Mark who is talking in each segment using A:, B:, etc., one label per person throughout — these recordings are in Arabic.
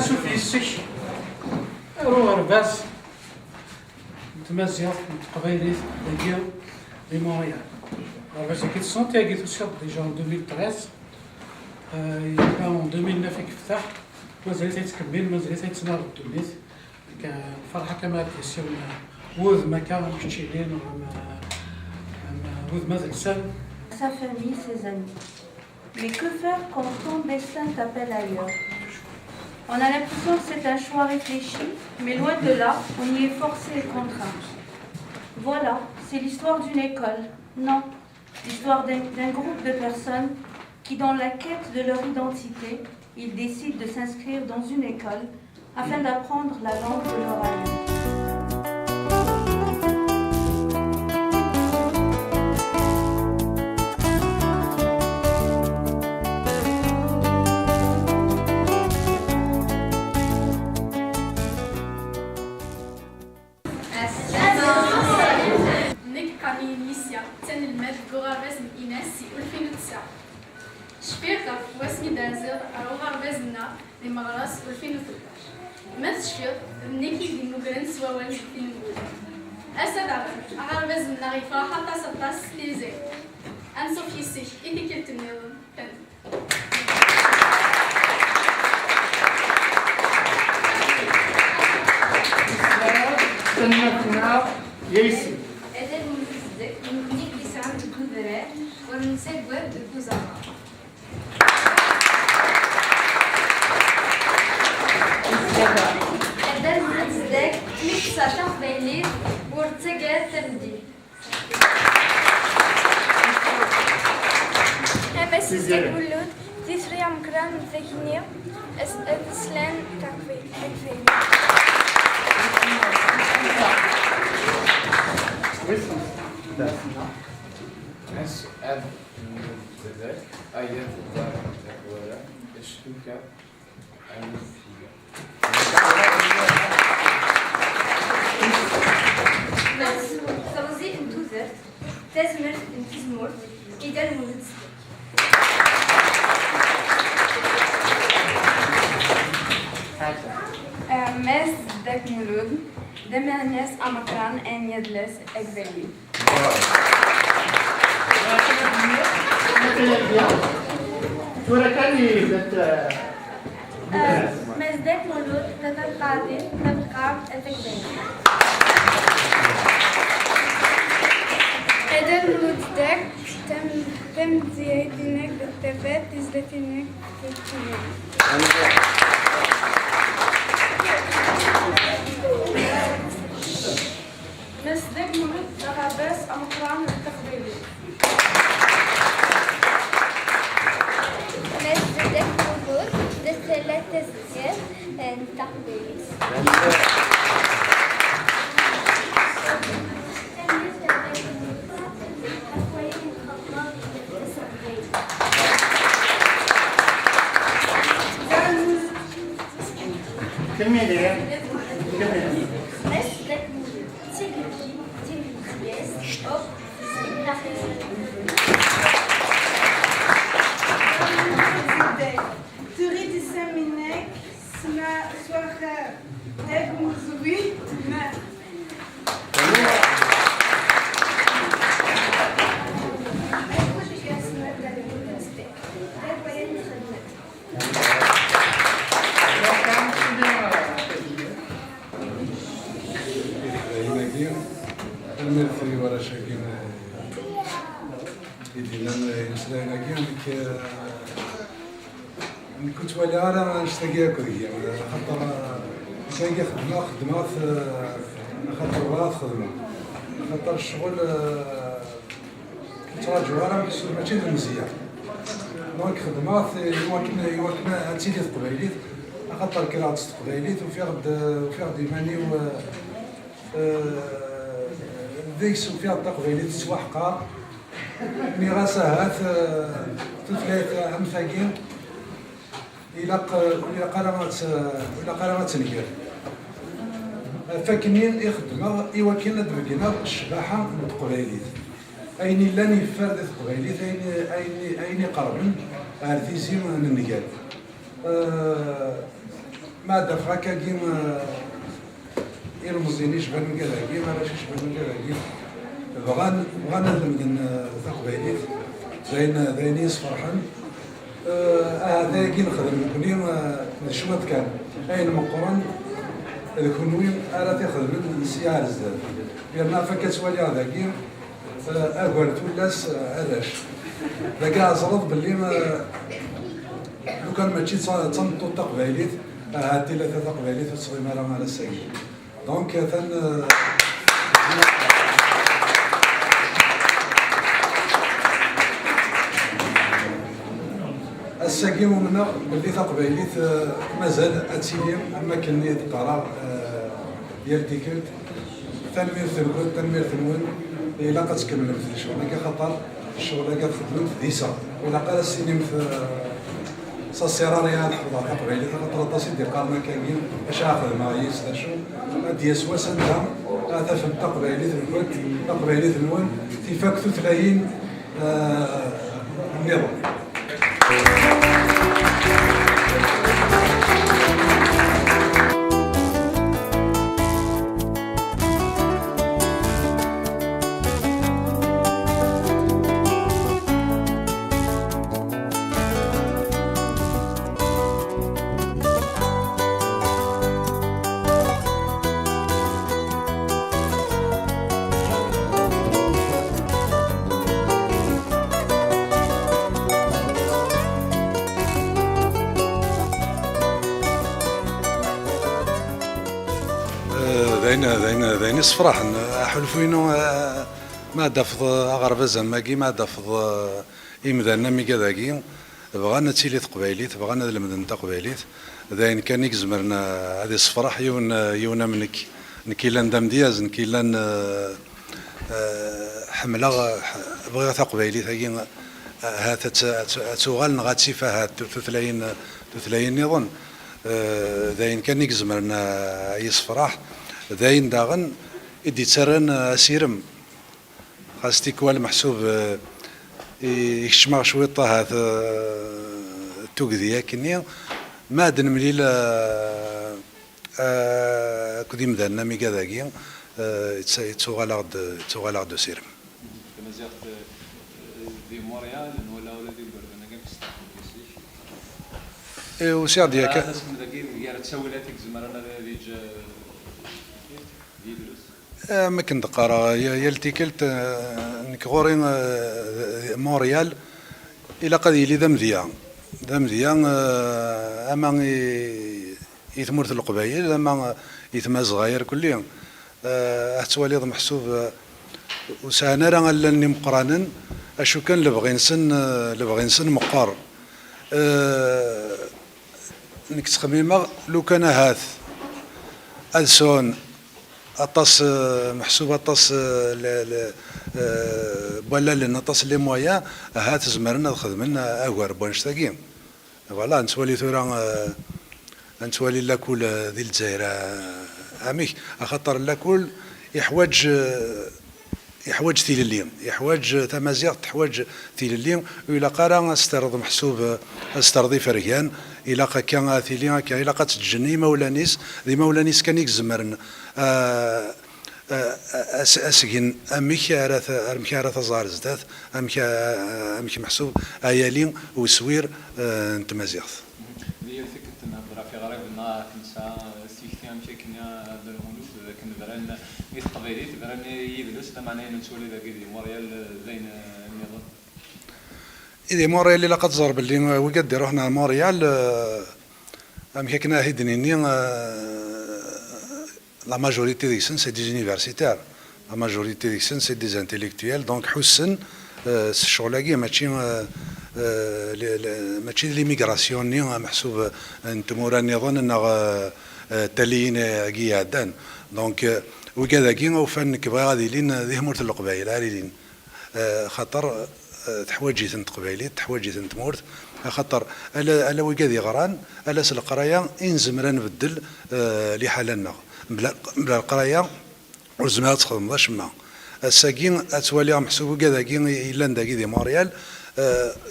A: Sophie Sich, Roerbaas, متمزق متقبلات ديال لي مونريال. باش كيتصونتي كيتوصل ديجا en 2013 يبقى en 2009 يفتح مازال تيتكمل مازال تيتناض الدوليت الفرحة كما كيسير وذ مكان كتشيلين وذ مازال سال.
B: Sa famille, ses amis. Mais que faire quand ton destin t'appelle ailleurs? On a l'impression que c'est un choix réfléchi, mais loin de là, on y est forcé et contraint. Voilà, c'est l'histoire d'une école. Non, l'histoire d'un groupe de personnes qui, dans la quête de leur identité, ils décident de s'inscrire dans une école afin d'apprendre la langue de leur aïeux.
C: شفيقة واسمي دازر أروغار بازنا لمغرس 2013 مات شفيق نيكي دي نوغرن سواوان 2012 أسد أغار بازنا غيفا حتى 16 تيزي أن صوفي سيك إيدي كيلتنيضن
A: سنتنا يسي
D: أدب منيك بسعام الكبراء ونسيب واب الكوزاقة أدب منزدك ميكسا تقبيلي ورتقى تمدي
E: أمسيس كالولود تسريع مكران متكينية أسلان تقبيلي
F: أسأل ذلك أيات الدار الأولى اشتكى المفيدة.
D: تغذي انتوزر تزمر انتزمر إذا المولد
E: ماس داك مولود دمع الناس أمكران أن يدلس أكبري
D: مزدك مولود تتقاضي تبقى التكبير
E: إذا مولودك تم زيادينك بالتفات تزدتينك بالتنين
C: مزدك مولود تغاباس أمقران التقبيلي
D: مزدك مولود لثلاثة زياد التقبيل
A: كملي
D: مزدك مولود تيجي تيجي أو
G: تريد السمينك سما سوخة تاكم زوي ما
H: المثري ورا شاكين يدينا نسلاينا كي كنت ولي انا نشتاق ياكل خاطر ساقي خدمة خاطر بغات خدمة خاطر الشغل تراجعو راه ماشي مزيان دونك خدمة يوكنا تيلي تقبايليت خاطر كرات تقبايليت وفي غد يماني ديس وفيها التقبايليت تسوحقا مي غاساهات تثلاث أمثاقين إلا قرامات تنكير فاكنين يخدم يوكلنا دبقنا الشباحة متقبايليت أين لاني فرد تقبايليت أين قربن عرفيزي من النقال ما دفع كاكيم المزينيش بان كذاكي ما راشيش بان كذاكي بغان نلمدن تقبايليت زين يصفرحن هذا كي نخدم كوني شمت كان أين مقرن كونوي أرى تخدم سيار الزاد لأن فكت سوالي هذاكي أقول تولاس علاش ذاك زرط باللي لو كان ماشي تصنتو التقبايليت هادي لا تقبايليت تصغي مرة على الساقي دونك ثان الساقي منا باللي تقبايليت مازال اتسيلي اما كني القرار ديال ديكلت تنمير الكل تنمير النون الا كتكمل في الشغل خاطر الشغل كتخدم في ديسا ولا قال السينما في السيرانيه نحفظها تقبايليت خاطر الطاسي ديال قارنا كاين اش اخذ معاييس شو ديال سواسنها هذا في التقبايليت الكل تقبايليت النون تيفاكتو 30 نظام. ذاين صفراح حلفينو ما دافض أغرب زماكي ما دافض إمدانا مي كذاكي بغانا تيلي تقبايليت بغانا المدن تقبايليت ذاين كان يكزمرنا هذه صفراح يونا منك نكيلان دام دياز نكيلان حملة بغا تقبايليت هاكي هات تغال نغاتي فيها تثلاين نظن ذاين كان يكزمرنا يصفراح ذاين داغن إدي تسرن سيرم خاص كوال محسوب يكشمع شوية طه التوكذية كنيا ما دن مليل كدي مدانا مي كذاكي تسوغال غد سيرم
I: كما زيادة دي موريال ولا دي بردنا كم تستحق
H: وسير ديالك
I: هذا اسم ذاكي يا تسويلاتك زمرنا ديج
H: ما كنت قرا يلتيكلت نكغورين موريال الى قد يلي ذا مذيان اما يثمرت القبايل اما يثما صغير كليا اتوالي محسوب وسانا راه لاني مقرانا اشو كان لبغي نسن مقار نك تخميمه لو كان هاث ألسون أطاس محسوب أطاس ولا لنا أطاس لي مويا هات زمرنا خدمنا أغوار بونشتاكين فوالا نتولي ثورا نتولي لاكول ذي الجزائر عميك خاطر لاكول يحوج ثيل يحوج تمازيغ تحوج ثيل الليم وإلا قارا استرض محسوب استرضي فريان إلا كان ثيلين كان إلا تجني مولانيس ذي مولانيس كان يكزمرن أسجن أمك أرث زار زدات أمك محسوب أيالين وسوير تمازيغ
I: لي فكرت نهضر في غريب النهار كنسا استيكتي أمشي كنا بالمولود كنا بران ميت قبيليت بران يجلس معناه نسولي ذاك دي موريال زين النظام
H: إذا موريال اللي قد زار باللي وقد رحنا موريال أمك كنا هيدنيني la majorité des gens c'est des universitaires, la majorité des gens c'est des intellectuels, donc حسن الشغل ماشي ماشي ليميغراسيون ني محسوب انتم راني نظن ان تاليين كي عدان دونك وكذا كي وفن كبغي غادي لين ذي مورت القبائل لين خاطر تحواجيت تقبايليت تحواجيت تمورت خاطر الا وكذا غران الا القرايه انزمر نبدل لحالنا بلا القرايه وزمات تخدم شما الساكين اتوالي محسوب كذا كي الا داكي دي مونريال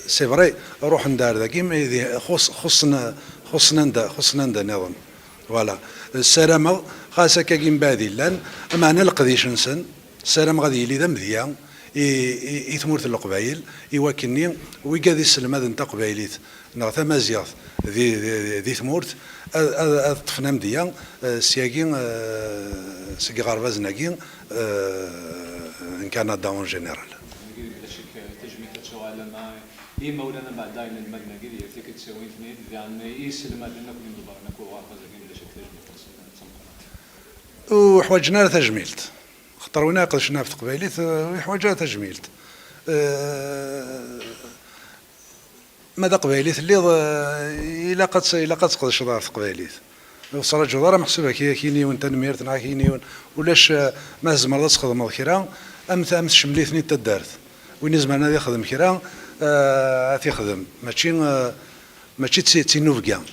H: سي فري روح ندار داكي خصنا نظن فوالا السلامه خاصة كاين بادي لان معنا القديش نسن السلام غادي يلي ذا مذيا يثمرت القبايل يواكني ويكادي السلم هذا نتا قبايليت نغثا مازيغ ذي ثمورت طفنا مذيا سياكين سكي غارباز ناكين ان كندا اون جينيرال
I: إيه مولانا بعد داين المدنة قدي يفتك تسوي اثنين يعني يسلم هذا نكون ندبر نكون غارباز ناكين بلا شك
H: وحواجنا تجميلت خطرونا قدشنا في تقبايليت وحواجنا تجميلت ماذا قبايليت اللي الا قد تقدش دار تقبايليت وصلت جدارة محسوبة كيني وانت نميرت نعا كيني ولاش ما زمر تخدم كيرا امث شمليتني تدارت وين زمان هذا يخدم كيرا تيخدم ماشي تينوفكا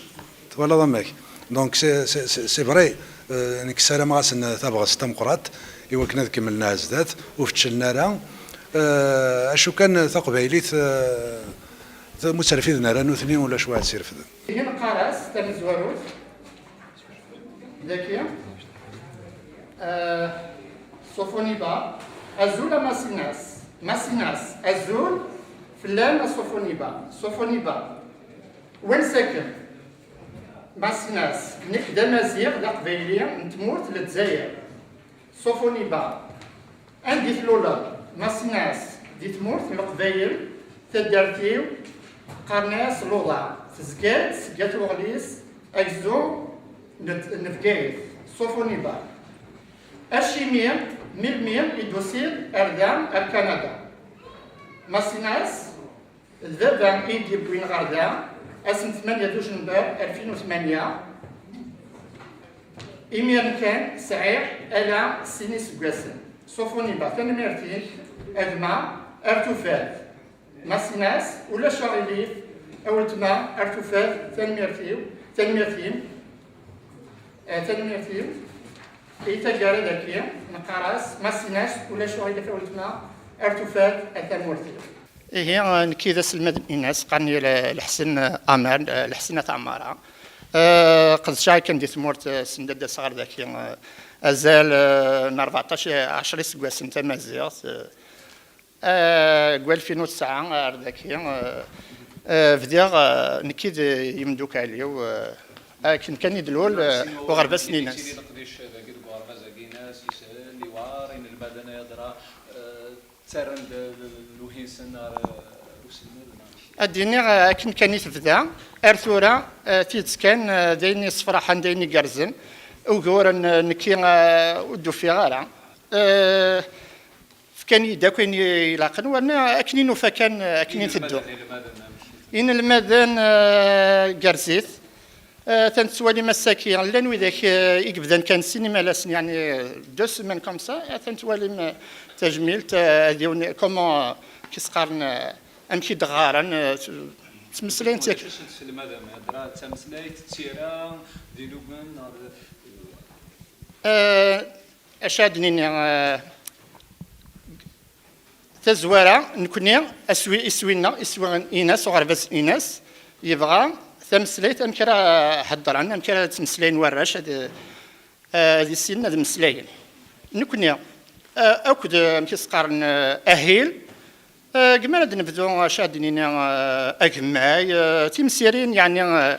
H: ولا ضمك دونك سي فري نك سلام غاسن تبغى ستمقرات ايوا كنا كملنا زدات وفتشلنا راه اشو كان ثقبايليت مترفيدنا راه اثنين ولا شويه تسير فدن
J: هنا قارس تم زواروت ذكيه صوفونيبا ازول ماسيناس ازول فلان صوفونيبا وين ساكن ماسيناس دمازيغ لقبايلية نتمورت للجزائر صوفونيبا عندي ثلولا ماسيناس دي تمورت لقبايل تدارتيو قرناس لوضع تزكات سكات وغليس اكزو نفقايت صوفونيبا اشيمير مير يدوسير اردام الكندا ماسيناس الذبان ايدي بوين غردام اسم 8 دجنبر 2008 إمير كان سعير على سينيس بواسن صوفونيبا تنميرتين أدما أرتوفات ماسيناس ولا شغليف أولتما أرتوفات تنميرتين إيتاجاري ذاكية نقراس ماسيناس ولا شغليف أولتما أرتوفات التنميرتين
K: هي نكيدا سلمد الناس قرني الحسن امال الحسنة عمارة قد شاي كان دي ثمورت سندد صغار ذاك ازال 14 10 سكواس انت مازيغ قال 2009 ذاك فديغ نكيد يمدوك عليه كان يدلول وغربا سنين ناس
I: ترند لوهيسن
K: الدنيا كان يتفدا ارثورا تيتسكان دايني صفراحان دايني قرزن وغورا نكي ودو في غارة فكان يدا كان يلاقن وانا اكنين وفكان اكنين تدو ان المدن قرزيت تنسوالي مساكين لان وذاك يقبدان كان سينما لاسن يعني 2 سيمين كوم سا تنسوالي تجميل ديوني كومون كيسقارن امشي دغارن تمسلين تاك
I: لماذا ما هضره تمسلايت تيرا ديلوغن
K: اشادني تزوارا نكوني اسوينا اناس وغربس اناس يبغى تمسليت امكرا هضر عنا امكرا تمسلين وراش هذه السن هذا مسلاين نكوني اكد كيسقارن اهيل كما نبدو شادنين اجماي تيمسيرين يعني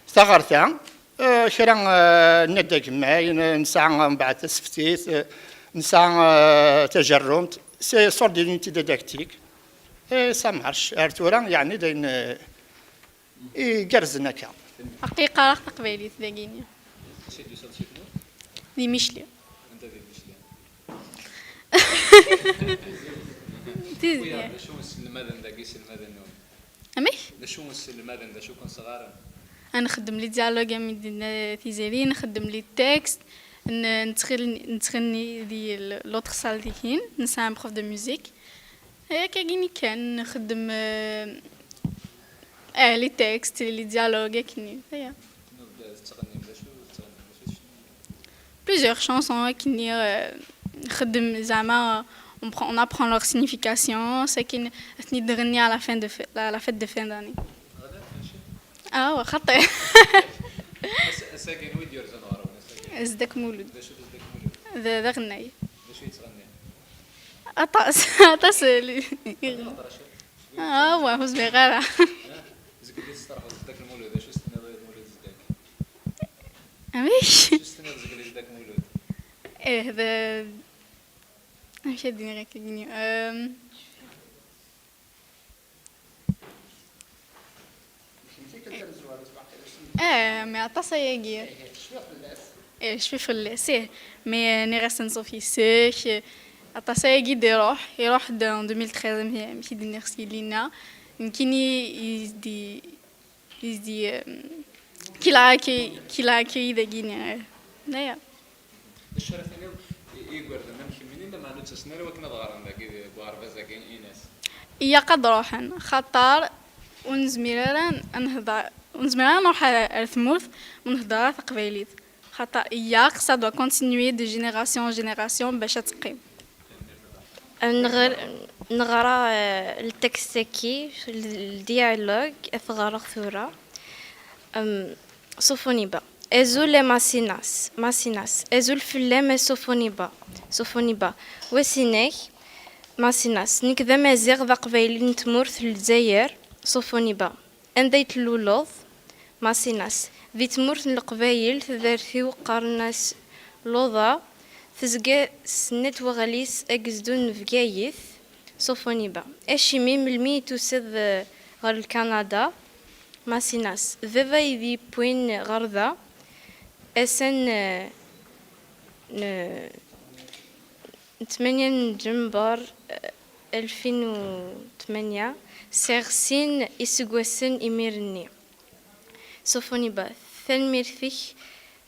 K: ثغرتا شرا ندا جماي نسعى من بعد تسفتيت نسعى تجرم سي سور دينيتي ديداكتيك سا مارش ارتورا يعني داين يقرزنا كا
C: حقيقة قبيليت داكيني دي ميشلي.
I: انت دي مشلي
C: تيزي
I: شو السلمادن دا قيس المادن نوم
C: امي
I: دا شو السلمادن دا شو كون صغار
C: انا نخدم لي ديالوغ من تيزيري نخدم لي التكست نتغني دي لوتر سال دي كاين نساهم بروف دو ميوزيك هيا كاين كان نخدم لي تكست لي ديالوغ كاين هيا
I: تغني بلا شو تغني
C: plusieurs chansons كاين نخدم زعما on apprend leur signification c'est qu'une نغني à la fête de fin d'année خطي
I: ساكن ويدير زنوار
C: ازدك مولود
I: دا شو ازدك مولود
C: ذا غناي
I: دا شو يتغني
C: أطاس هو صغيرة
I: زكدي تسترح ازدك المولود دا شو استنى مولود ازدك
C: أميش
I: شو استنى زكدي ازدك مولود
C: هذا مش هديني غير كديني مي أطاس يجي شوي في الليسي مي نيرست نصوفي سيك أطاس يجي يروح dans 2013 مشي دي نرسي لينا يمكنني يزدي qu'il a accueilli des Guinéens. D'ailleurs.
I: الشرفين يقول لنا مخمينين لما نتسنى وكنا ضغرنا ذاك بوعرفة ذاك إناس.
C: يا قد روحن خطر ونزميران نروح الثموث ونهضر قبيليت خاطر ياك ça doit continuer de génération en génération باش تقيم.
L: نغرا التكستكي الديالوج افغار ثورة صوفونيبا ازول ماسيناس ازول فلام صوفونيبا وسينيك ماسيناس نكذا مازيغ ذا قبايلي نتمورث الجزائر صوفونيبا انديت اللولوض ماسيناس ذي تمورث القبايل تذارثيو قرناس لوضا فزقا سنت وغليس أجزدون فجايث صوفونيبا أشيمي ملمي توسد غير كندا ماسيناس ذا يذي بوين غرضا أسن ثمانية جنبار 2008 سيرسين إسقوسن إميرني صوفونيبا ثلميرثيك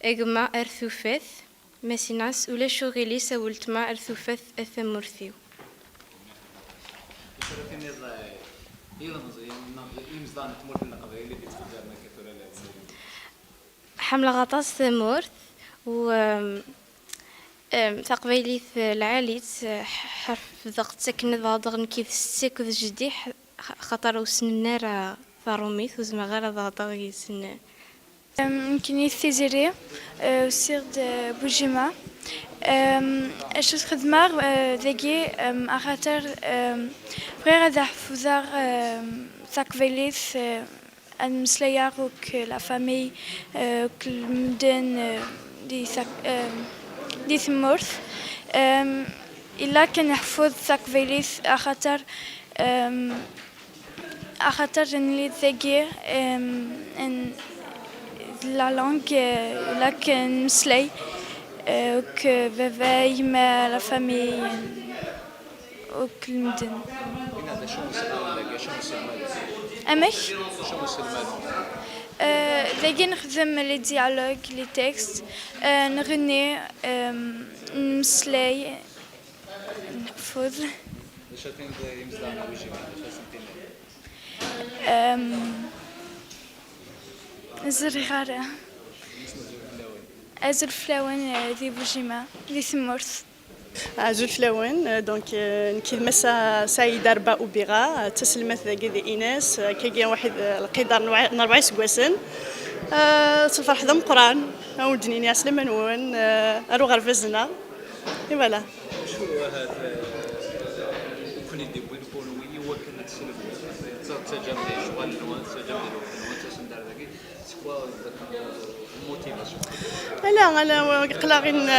L: أجمع أرثوفث ماسيناس ولا شغلي سولت ما أرثوفث أثمرثيو. حملة غطاس ثمورث و تقبيلي العاليت حرف ضغط سكن ضغط كيف السك ذا جدي خطر وسن النار ثاروميث وزما غير ضغط سن
M: يمكن يثيزيري وسير بوجيما أشوف خدمة ذاكي أخاطر غير ذا حفظار ثاكفيليث المسليار وك لا فامي كل مدن دي ثمورث إلا كان يحفظ ثاكفيليث أخاطر نلي ذاكي la langue là que نسلي que باباي ما la famille وكل مدن أمش ذاكي نخدم لي ديالوج لي تكست نغني نسلي نحفظ زرغارة أزول فلاون ذي بوجيما ذي ثمورث
N: أزول فلاون دونك نكيد مسا سعيدة ربا أوبيغا تسلمت ذاكي ذي إيناس كيجي واحد القدر نربعي سكواسن صفر حدا مقران ولدني أسلم نون أرو غير فزنا إيوالا
I: شو هاد كوني دي بوين بولوي وكانت تسلم تجمع شوال نوان تجمع
N: لا انا قلاغين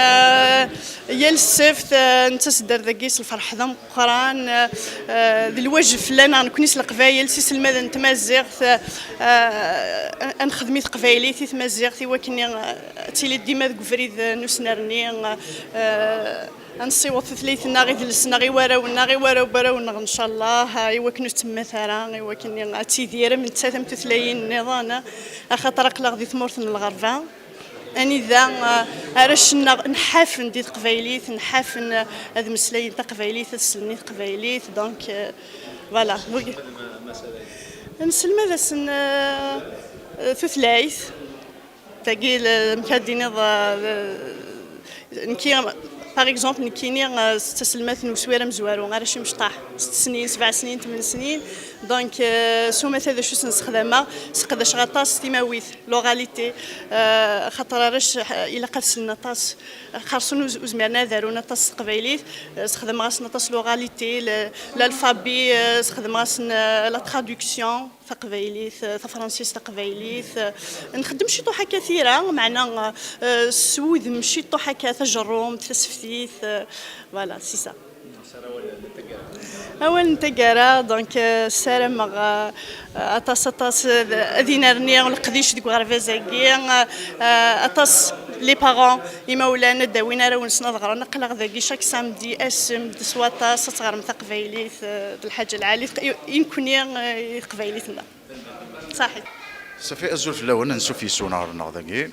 N: يا السفت نتسدر ذاكيس الفرح ذا مقران ذي الوجف لنا نكونيس القبايل سيس الماذا نتمازغت نخدمي قبايلي تمازغتي وكني تيلي ديما ذك فريد نسنرني نصيوط ثلاثنا غير السنه غير وراو ان شاء الله ايوا كنو تما ثرا ايوا كني تيدير من 33 نظام خاطر قلا غادي تمورث الغربه اني ذا راش نحافن دي قبايليت نحافن هاد مسلاين تاع قبايليت تسلني قبايليت دونك فوالا نسلم هذا سن ثلاث تاقي مكاديني نكي باغ اكزومبل نكيني استسلمات نسويره مزوارو غير شي مشطاح 6 سنين 7 سنين 8 سنين دونك سوما هذا شو نستخدمها سقداش غطاس تيماويت لوغاليتي خاطر راش الا قاسلنا طاس خاصنا وزمرنا دارونا طاس قبايليت استخدم غاسنا طاس لوغاليتي الالفابي استخدم غاسنا لا ترادكسيون تقبايليت فرنسيس تقبايليت نخدم شي طوحه كثيره معنا سوذ مشي طوحه كتجرم تسفتيت فوالا سي سا اول نتقرا دونك سارة مغ اطاس ادينارني ولقديش ديك غرفازاكي اطاس لي بارون يمولانا داوينا راه ونسنا ضغرنا قلا ذاكي شاك سامدي اسم دسواطا صغر قبايليت الحاجه العاليه يمكن قبايليتنا صحيح
O: صافي ازول في الاول نشوف يسونا ذاكي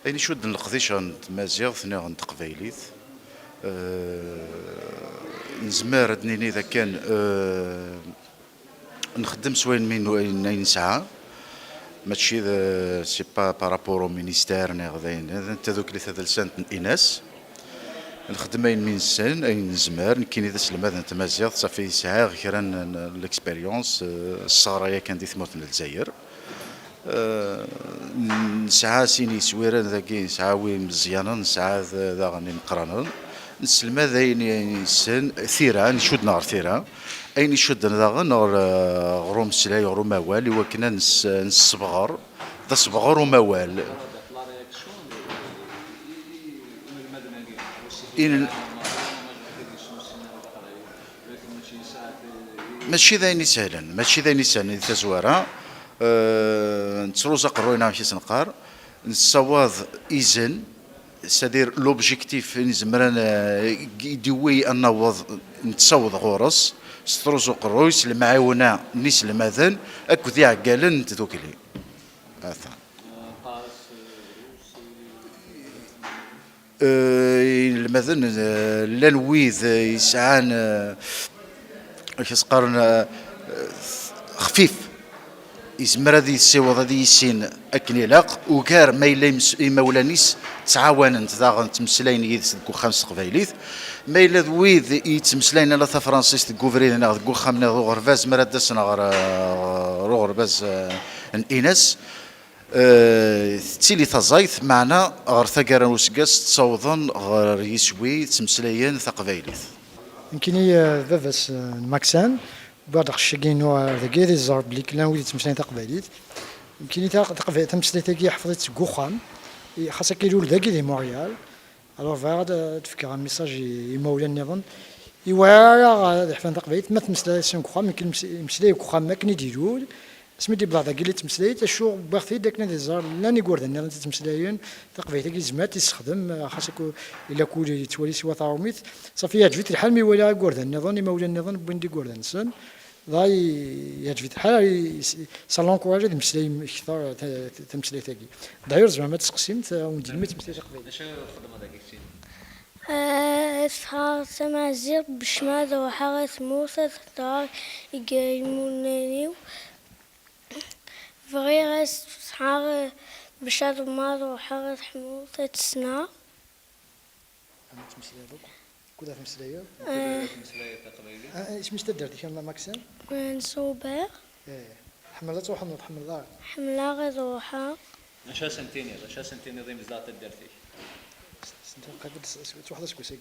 O: اين شود نقضيش مازيغ ثنا قبايليت نزمار دنيني اذا كان نخدم سوين من ساعه ماشي سي با بارابور مينيستير غاديين انت دوك اللي ثلاث سنين اناس نخدمين من سن اي نزمار كاين اذا سلمات انت مازيغ صافي ساعه غير الاكسبيريونس الصغريه كان دي ثموت الجزائر نسعى سيني سويران ذاكي نسعاوي مزيانا نسعى ذا غني مقرانا نسلم هذا يعني سن ثيران نشود نار ثيران اي نشود ذا نار غروم سلاي غروم موال وكنا نصبغر ذا صبغر وموال ماشي ذاين سهلا ماشي ذاين سهلا تزوارا نتروزق روينا ماشي سنقار نصواض إذن سادير لوبجيكتيف نزمرنا يدوي النوض نتصوض غورس ستروزق رويس المعاونة نيس المذن أكو ذي عقالن تذوكلي هذا المذن لنويذ يسعان اش سقارن خفيف يزمر هذه السيوض هذه السين اكني لاق وكار ما الا مولانيس تعاون تداغن تمسلاين يدس دكو خمس قبايليت ما الا ذويذ يتمسلاين لا فرنسيس دكو فرينا دكو خامنا ذو غرفاز مراد دسنا رو غرفاز انس تيلي تزايث معنا غير ثقارا وسقاس تصوضن غير يسوي تمسلاين ثقبايليت
P: يمكن باباس ماكسان بعد خشينو ذاكي دي زارب لي كلان وليت تمسلاين تقبايليت يمكن تقبل تمسلاين تاكي حفظت كوخام خاصك كيلول ذاكي دي مونريال الوغ فهاد تفكر ميساج يمولى النظام يوارا حفظ تقبايليت ما تمسلاين كوخام يمكن مسلاي كوخام ما كني ديرول سميتي بلا ذاكي اللي تمسلايت شو باغتي داك دي زار لاني كوردن انا تمسلاين تقبايليت كي زمات يستخدم خاصك الا كولي تولي سوا طاوميت صافي يعجبك الحال مي ولا كوردن النظام يمولى النظام بوين كوردن سن ضاي يعجبك الحال سالونكوراجي تمسلاي كثر تمسلاي تاكي داير زعما تسقسيمت وندير ما تمسلاي تقبايليت
I: اش الخدمه داك الشيء
Q: صار سمع زير بشماد وحارس موسى تختار يقيمونني فغيرس صحار بشاد مار وحارس موسى تسنا
P: كذا تمسلايا
I: تقبايلي
P: اش مستدرتي كان ماكسيم
Q: نصوبر
P: حملات وحمل حمل
Q: حملة غزوحة
I: اش سنتيني ضيم زلات درتي
P: سنتين قبل واحد سكوسيكي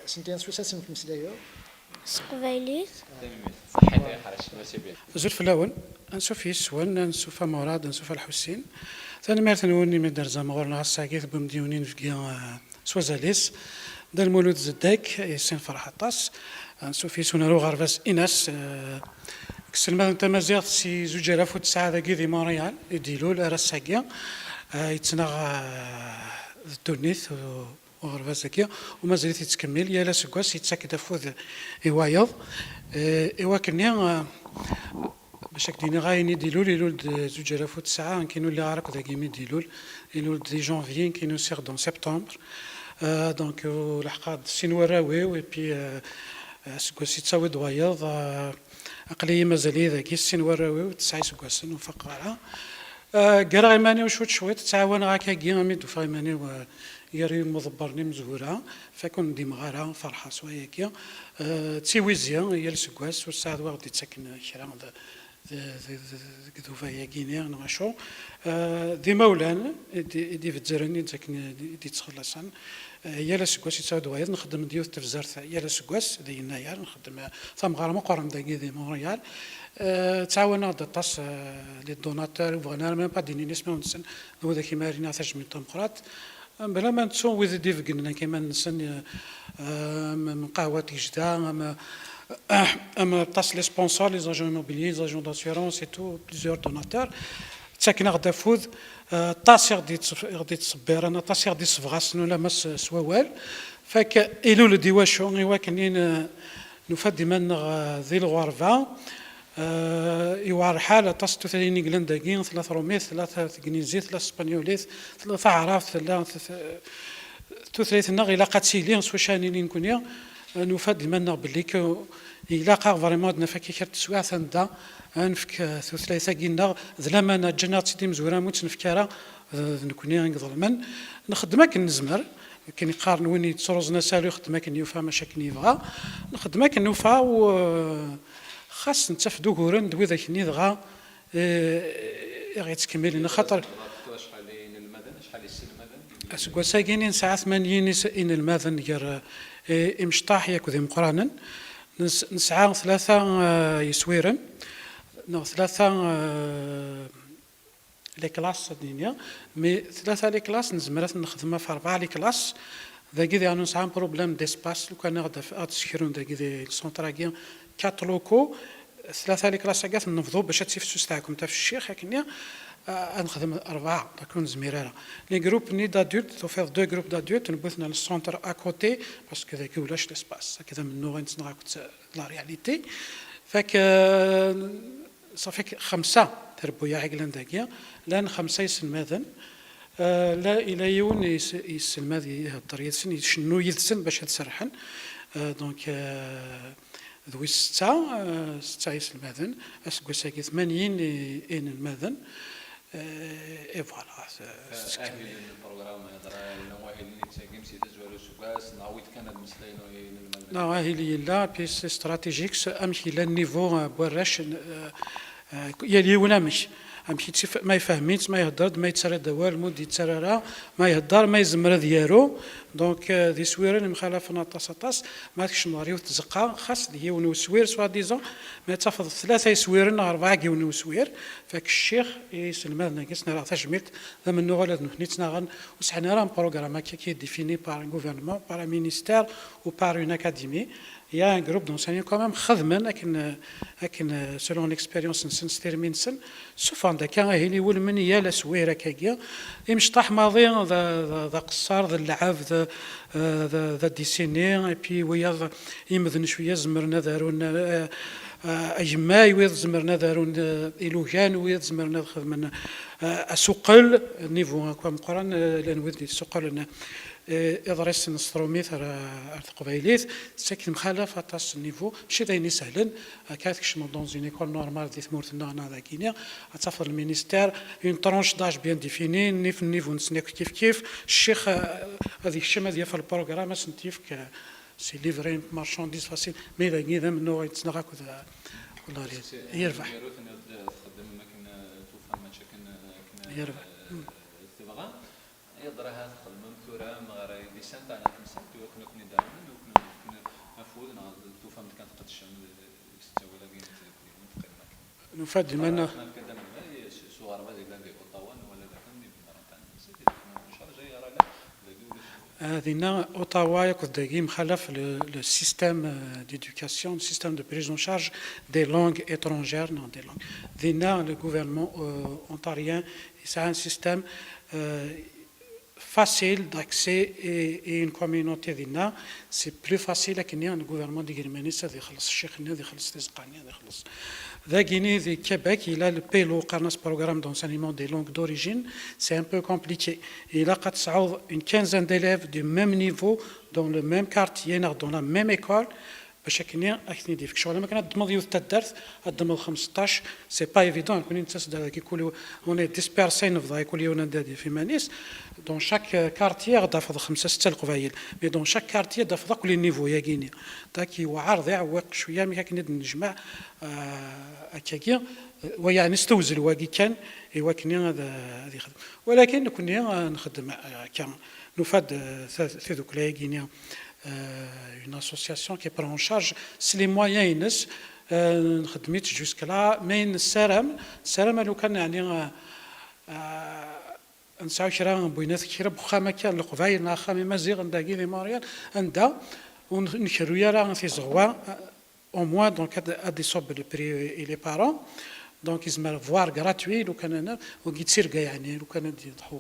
P: سنتين سويسات تمسلايا
Q: قبايليت
I: صحيح يا حرش ماشي بيه
A: زول في الاول نشوف يسوان نشوف مراد نشوف الحسين ثاني مرة نوني من درزا مغورنا الساقيت بمديونين في سوازاليس دا المولود زداك سين فرح طاس سوفي سونارو غارفاس إناس كسلمان تمازيغ سي زوج آلاف وتسعة ذاكي ذي مونريال يديلول راساكيا يتناغ تونس وغرفاس ذاكيا ومازال يتكمل يالا سكواس يتساك دافوذ إوايض إوا كنيا باش هكديني غاين ديلول يلولد زوج آلاف وتسعة كاينو اللي عارك ذاكي مي ديلول يلولد دي جونفيي كاينو سيغ دون سبتمبر دونك لحقا سينوا راوي وبي سكواس يتساود وايض أقلية مازالية ذاكي السين وراوي وتسعي سكواسن وفقرة قرا غيماني وشوت شويت تعاون غاكا كي غامي دوفا غيماني يري مضبرني مزهورة فكون ديما غارة فرحة سوايا كيا تسيويزيا هي السكواس والساعة واغدي تسكن كرا دوفا يا كينيا نغاشو دي مولان دي فتزرني تسكن دي تخلصان هي لا سكواس يتساعد وايد نخدم ديوث تفزرت هي لا سكواس دي يناير نخدم ثم غير مقارن داكي دي مونريال تعاونا دطاس لي دوناتور وبغينا ميم با ديني نسمع ونسن هو ذاك مارينا تاج من ديمقراط بلا ما نتسون ويز ديفكن كيما نسن من قهوه تجدا اما طاس لي سبونسور لي زاجون immobiliers لي زاجون داسيورونس اي تو بليزيور دوناتور تساكن غدا فوز طاسيغ غدي تصبر انا طاسيغ دي صفغاس ولا مس سوال فك ايلول دي واشو ايوا كاينين نفد من ذي الغرفه يوار حاله طاس تثريني غلنداكين 300 3 كنيزيت 3 اسبانيوليت 3 عراف 3 تثريتنا غير قاتيلين سوشانين كونيا نفد من باللي إلا فريمون نفكي كرت سواع ثندا نفك ثلاثة كينا ذلما جنات سيدي مزورة موت نفكارا نكوني نظلمن نخدمك نزمر كاين يقارن وين يتصرزنا سالو يخدمك نيوفا مشاكل يبغى نخدمك نوفا و خاص نتفدو كورن دوي ذاك نيدغا غيتكمل لنا خاطر اسكو ساكينين ساعه 80 ان الماذن غير امشطاح ياك ذي مقرانا نسعى 3 يسويرن ثلاثة لي كلاس الدنيا مي 3 لي كلاس نزمرات نخدمها في 4 لي كلاس ذاكي ذي نسعى بروبليم ديسباس لو كان غادا تسكرون ذاكي ذي السونتراكيا 4 لوكو 3 لي كلاس كاع نفضوا باش تسيفسوس تاعكم تا في الشيخ هكنيا نخدم 4 تكون زميراره لي جروب ني دادولت توفير 2 جروب دادولت نبثنا للسونتر اكوتي باسكو ذاك ولاش ليسباس هكذا منو غنتنغا لا رياليتي فك صافي 5 تربويا عقلان داكيا لان 5 يسلماذن لا الى يون يسلماذ يهضر يدسن شنو يدسن باش تسرحن دونك ذوي 6 يسلماذن اسكو ساكي 80 ان الماذن اي فوالا
I: البروغرام هضر النواحي اللي تاكيم سي تزوالو سكاس نعاود كان هاد المسلين
A: نواحي اللي لا بيس استراتيجيكس امشي للنيفو بوراش يلي ولا مش امشي ما يفهميت ما يهضر ما يتسرى دوال مود يتسرى ما يهضر ما يزمر ديالو دونك دي سويرن مخالفنا طاس ما تكش ماريو تزقا خاص اللي هو سوير سوا ديزون ما تفضل 3 سويرن 4 كيونو سوير فك الشيخ يسلم لنا كيسنا راه تجميت من نغلد نحنيتنا غن وسحنا راه بروغرام كي ديفيني بار ان غوفرنمون بار ان مينيستير او بار اون اكاديمي Il y a un groupe d'enseignants quand même خدمن لكن selon l'expérience نسن ستيرمين سن سوفان داك هيلي ولمن يا لا سويره كاكيا يمشطح ماضي ذا قصار ذا اللعب ذا ديسيني بي ويا يمذن شويه زمرنا دارون اجماي ويا زمرنا دارون الوجان ويا زمرنا خدمنا اسوقل نيفو كم قران لان ودي سوقل إدريس نستروميث قبيليت ساكن مخالفة تاس النيفو ماشي دايني سهلا كاتكش دون زون ايكول نورمال دي ثمورتنا هنا ذا كينيا غتفضل المينيستير اون طرونش داج بيان ديفيني نيف النيفو نسنيك كيف الشيخ هذيك الشمه ديال في البروغرام سنتيف سي ليفرين مارشانديز فاسيل مي ذا كي ذا منو غيتسنغاك ولا يربح يربح
I: يضرها تخدم كورا مغري لسان تاعنا خمسة توكنا كنا دائما وكنا مفروض توفهم كانت قد الشم استوى لقينا
A: نفد منا
I: صغار ما زي لاقي اوطاوا ولا ذاك اللي بالمره تاعنا ان شاء الله جاي راه
A: Dina Ottawa يقدر مخالف le système d'éducation, le système de prise en charge des langues étrangères, non des langues. Dina le gouvernement ontarien, c'est un système facile d'accès et une communauté dina, c'est plus facile que le gouvernement de Guinée, ça déخلص الشيخ déخلص تزقاني déخلص. The Guinée, the Québec, il a le PLO, Carnas programme d'enseignement des langues d'origine, c'est un peu compliqué. Il a une quinzaine d'élèves du même niveau, dans le même quartier, dans la même école. باش كاين اكثني ديفك شغل ما كان تضمض يوث الدرس الضمض 15 سي با ايفيدون كون نتاس كيقولوا اون ديسبيرسين في كل يوم في مانيس دون شاك كارتيي غدا فض 5 6 القبايل مي دون شاك كارتيي دا فض كل نيفو يا كيني داكي وعرض يعوق شويه مي كاين نجمع هكاكيا ويعني نستوزل واقي كان ايوا كني هذه خدمه ولكن كنا نخدم كان نفاد في ذوك لا كينيا une association qui prend en charge si les moyens خدمت jusque là mais السلام لو كان يعني نساو شرا بينات كثير بخامه كان القبايل نا خامي مزيغ نداكي لي ماريال اندا ونشرو يرا في زغوا au moins donc à des sobs de prix et les parents donc ils me voir gratuit لو كان انا وكيتصير يعني لو كان يضحوا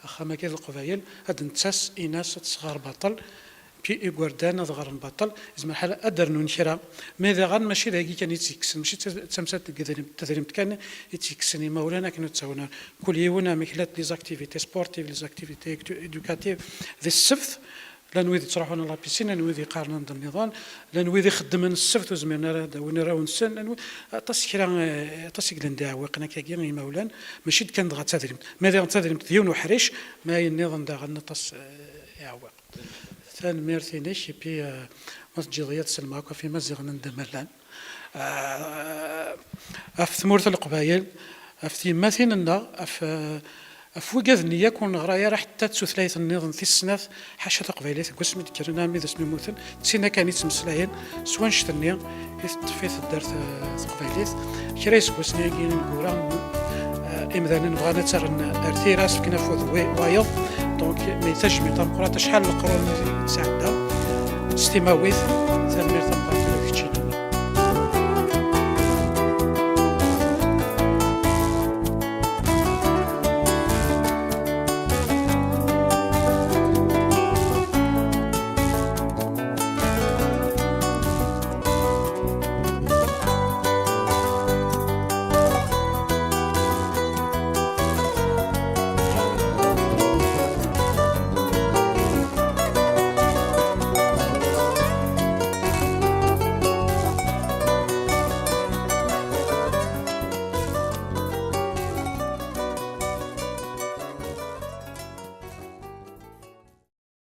A: خامه كذا القبايل هاد نتاس اناس صغار بطل بي إيغوردان ضغر نبطل زعما حال أدر ننشرها ماذا غن ماشي ذاكي كان يتيكسن ماشي تمسات تدريم كان يتيكسني مولانا كانوا تساونا كل يوم مكلات لي زاكتيفيتي سبورتيف لي زاكتيفيتي إدوكاتيف ذي السبت لا نويدي تروحون لا بيسين لا نويدي قارنا ضمن النظام لا نويدي خدمنا السبت وزمرنا ونراو نسن تسكرا تسكلن داوقنا كاكي مولان ماشي كان ضغط تدريم ماذا تدريم ديون وحريش ما النظام دا غنطس يعوق ثاني ميرثينيش بي مسجديات سلماكو في مزيغ ندملان اف ثمورث القبايل اف مثلا اف وقذني يكون غرايا راح تتسثلايث النظام في السنة حاشا تقبايليث قسم كرنا ميذا اسمي مثل تسينا كانت تمسلاين سوان شتنيا يتفيث الدرس تقبايليث كريس قسنيا كاين نقورا إمذانا نبغى نتسرن ارتيراس فكنا فوض وايض دونك ما يتجمي تنقرات شحال القرون تساعدها استماويث ثمير